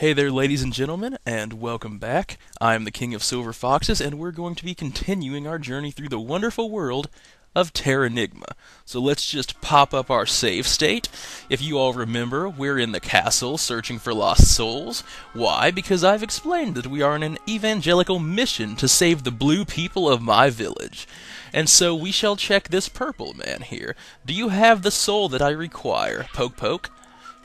Hey there, ladies and gentlemen, and welcome back. I'm the King of Silver Foxes, and we're going to be continuing our journey through the wonderful world of Terranigma. So let's just pop up our save state. If you all remember, we're in the castle searching for lost souls. Why? Because I've explained that we are on an evangelical mission to save the blue people of my village. And so we shall check this purple man here. Do you have the soul that I require? Poke poke.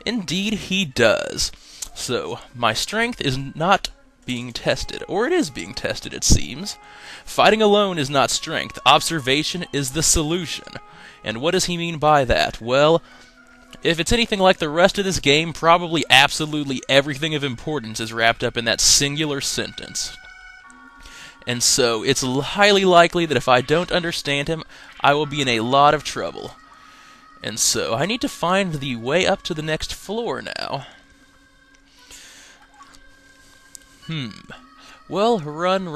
Indeed he does. So, my strength is not being tested, or it is being tested, it seems. Fighting alone is not strength. Observation is the solution. And what does he mean by that? Well, if it's anything like the rest of this game, probably absolutely everything of importance is wrapped up in that singular sentence. And so, it's highly likely that if I don't understand him, I will be in a lot of trouble. And so, I need to find the way up to the next floor now. Well, run.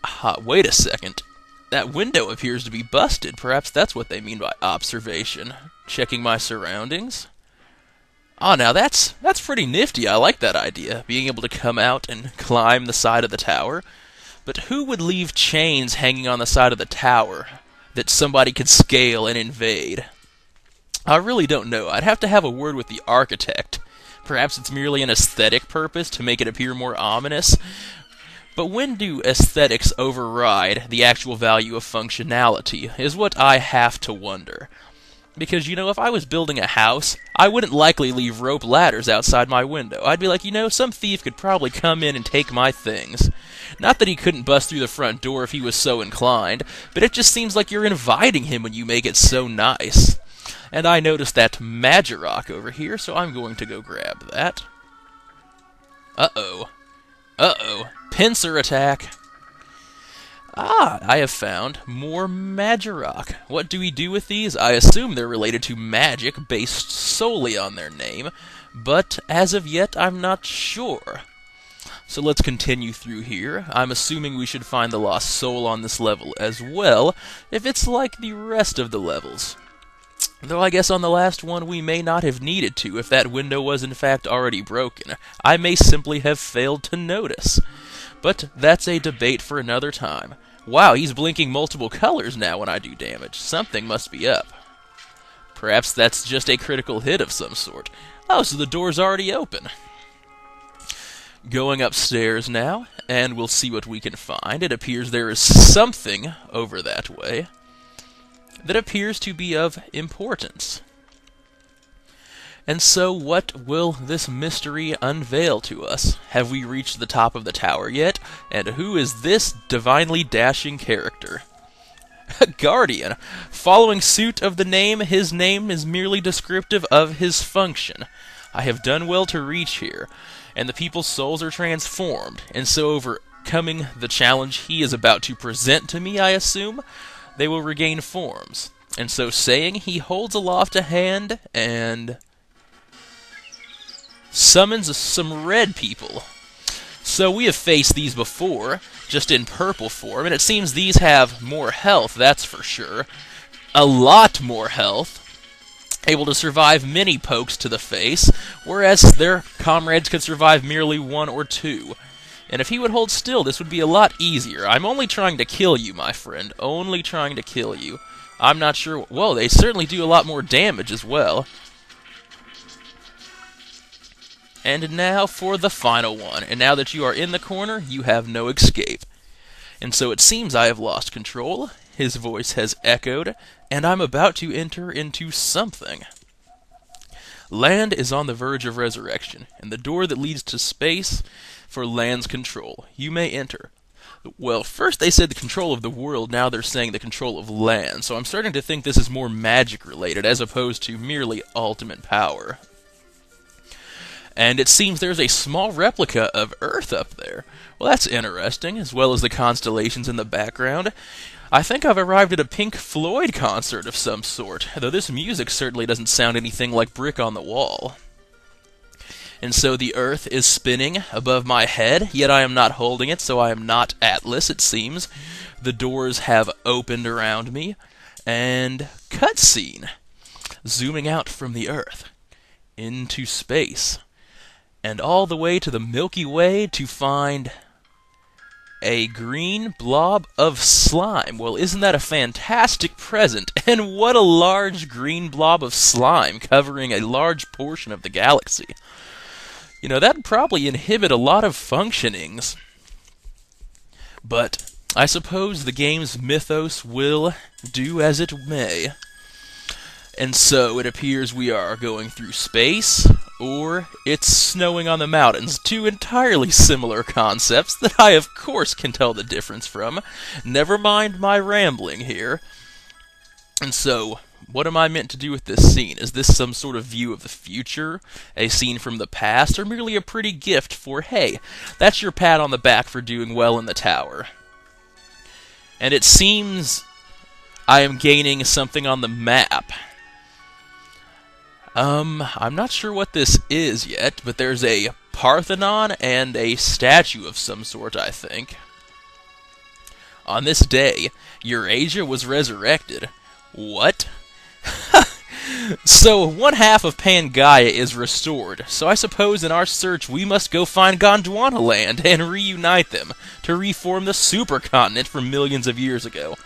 Aha, wait a second. That window appears to be busted. Perhaps that's what they mean by observation. Checking my surroundings. Ah, now that's pretty nifty. I like that idea. Being able to come out and climb the side of the tower. But who would leave chains hanging on the side of the tower that somebody could scale and invade? I really don't know. I'd have to have a word with the architect. Perhaps it's merely an aesthetic purpose to make it appear more ominous. But when do aesthetics override the actual value of functionality, is what I have to wonder. Because, if I was building a house, I wouldn't likely leave rope ladders outside my window. I'd be like, some thief could probably come in and take my things. Not that he couldn't bust through the front door if he was so inclined, but it just seems like you're inviting him when you make it so nice. And I noticed that Magirock over here, so I'm going to go grab that. Uh-oh. Pincer attack. Ah, I have found more Magirock. What do we do with these? I assume they're related to magic based solely on their name, but as of yet, I'm not sure. So let's continue through here. I'm assuming we should find the lost soul on this level as well, if it's like the rest of the levels. Though I guess on the last one we may not have needed to if that window was in fact already broken. I may simply have failed to notice. But that's a debate for another time. Wow, he's blinking multiple colors now when I do damage. Something must be up. Perhaps that's just a critical hit of some sort. Oh, so the door's already open. Going upstairs now, and we'll see what we can find. It appears there is something over that way that appears to be of importance. And so, what will this mystery unveil to us? Have we reached the top of the tower yet? And who is this divinely dashing character? A guardian. Following suit of the name, his name is merely descriptive of his function. I have done well to reach here, and the people's souls are transformed, and so overcoming the challenge he is about to present to me, I assume, they will regain forms. And so saying, he holds aloft a hand and summons some red people. So we have faced these before, just in purple form, and it seems these have more health, that's for sure. A lot more health. Able to survive many pokes to the face, whereas their comrades could survive merely one or two. And if he would hold still, this would be a lot easier. I'm only trying to kill you, my friend. Only trying to kill you. I'm not sure... Whoa, they certainly do a lot more damage as well. And now for the final one. And now that you are in the corner, you have no escape. And so it seems I have lost control. His voice has echoed, and I'm about to enter into something. Land is on the verge of resurrection, and the door that leads to space for land's control. You may enter. Well, first they said the control of the world, now they're saying the control of land, so I'm starting to think this is more magic-related as opposed to merely ultimate power. And it seems there's a small replica of Earth up there. Well, that's interesting, as well as the constellations in the background. I think I've arrived at a Pink Floyd concert of some sort, though this music certainly doesn't sound anything like Brick on the Wall. And so the Earth is spinning above my head, yet I am not holding it, so I am not Atlas, it seems. The doors have opened around me, and cutscene. Zooming out from the Earth into space. and all the way to the Milky Way to find a green blob of slime. Well, isn't that a fantastic present? And what a large green blob of slime covering a large portion of the galaxy. You know, that'd probably inhibit a lot of functionings. But I suppose the game's mythos will do as it may. And so it appears we are going through space, or it's snowing on the mountains. Two entirely similar concepts that I, of course, can tell the difference from. Never mind my rambling here. And so, what am I meant to do with this scene? Is this some sort of view of the future, a scene from the past, or merely a pretty gift for, hey, that's your pat on the back for doing well in the tower? And it seems I am gaining something on the map. I'm not sure what this is yet, but there's a Parthenon and a statue of some sort, I think. On this day, Eurasia was resurrected. What? So, one half of Pangaea is restored, so I suppose in our search we must go find Gondwana Land and reunite them, to reform the supercontinent from millions of years ago.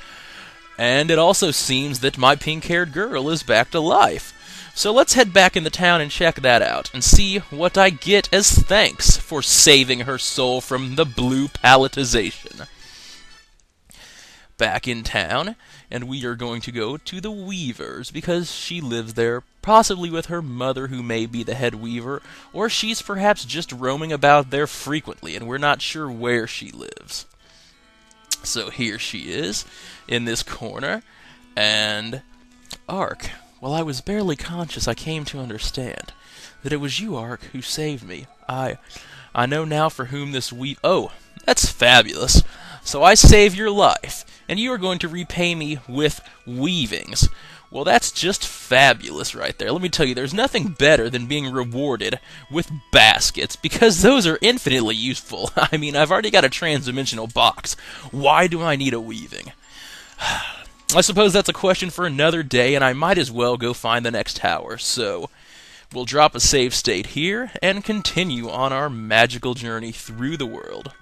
And it also seems that my pink-haired girl is back to life. So let's head back in the town and check that out, and see what I get as thanks for saving her soul from the blue palletization. Back in town, and we are going to go to the Weavers, because she lives there, possibly with her mother who may be the head weaver, or she's perhaps just roaming about there frequently, and we're not sure where she lives. So here she is, in this corner, and Ark. While I was barely conscious, I came to understand that it was you, Ark, who saved me. I know now for whom this Oh, that's fabulous. So I save your life, and you are going to repay me with weavings. Well, that's just fabulous right there. Let me tell you, there's nothing better than being rewarded with baskets, because those are infinitely useful. I mean, I've already got a transdimensional box. Why do I need a weaving? I suppose that's a question for another day, and I might as well go find the next tower, so we'll drop a save state here and continue on our magical journey through the world.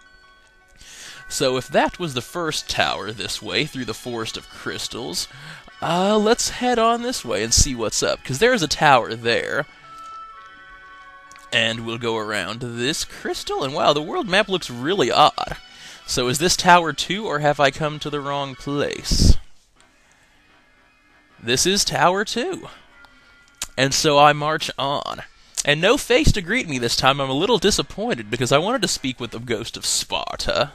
So if that was the first tower this way, through the Forest of Crystals, let's head on this way and see what's up, because there's a tower there. And we'll go around this crystal, and wow, the world map looks really odd. So is this tower 2, or have I come to the wrong place? This is Tower 2. And so I march on. And no face to greet me this time. I'm a little disappointed because I wanted to speak with the ghost of Sparta.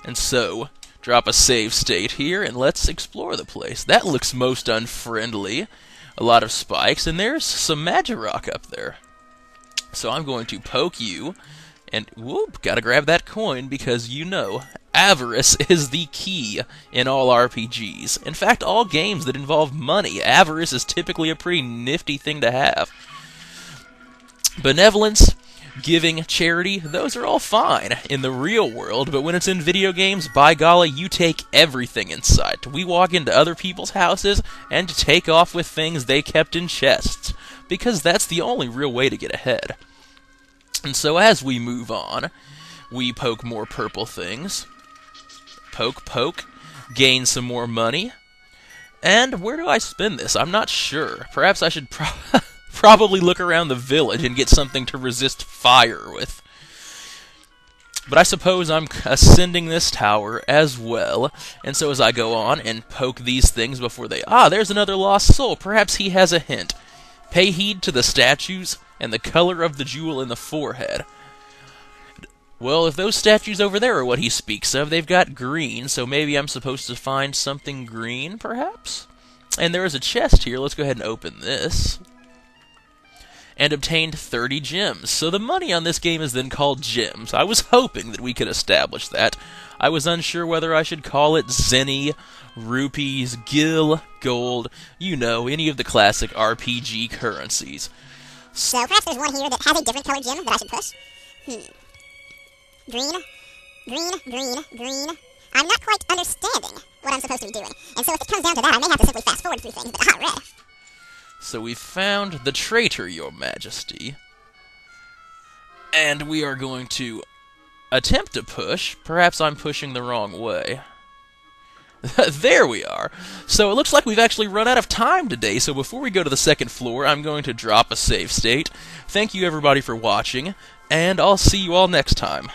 And so, drop a save state here and let's explore the place. That looks most unfriendly. A lot of spikes, and there's some Magirock up there. So I'm going to poke you, and whoop, gotta grab that coin because you know, avarice is the key in all RPGs. In fact, all games that involve money, avarice is typically a pretty nifty thing to have. Benevolence, giving, charity, those are all fine in the real world, but when it's in video games, by golly, you take everything in sight. We walk into other people's houses and take off with things they kept in chests, because that's the only real way to get ahead. And so as we move on, we poke more purple things. Poke, poke. Gain some more money. And where do I spend this? I'm not sure. Perhaps I should probably look around the village and get something to resist fire with. But I suppose I'm ascending this tower as well. And so as I go on and poke these things before they... Ah, there's another lost soul. Perhaps he has a hint. Pay heed to the statues and the color of the jewel in the forehead. Well, if those statues over there are what he speaks of, they've got green, so maybe I'm supposed to find something green, perhaps? And there is a chest here. Let's go ahead and open this. And obtained 30 gems. So the money on this game is then called gems. I was hoping that we could establish that. I was unsure whether I should call it zenny, rupees, gil, gold, you know, any of the classic RPG currencies. So perhaps there's one here that has a different colored gem that I should push? Green, green, green, green. I'm not quite understanding what I'm supposed to be doing. And so if it comes down to that, I may have to simply fast forward through things, but red. So we found the traitor, your majesty. And we are going to attempt to push. Perhaps I'm pushing the wrong way. There we are. So it looks like we've actually run out of time today, so before we go to the second floor, I'm going to drop a save state. Thank you everybody for watching, and I'll see you all next time.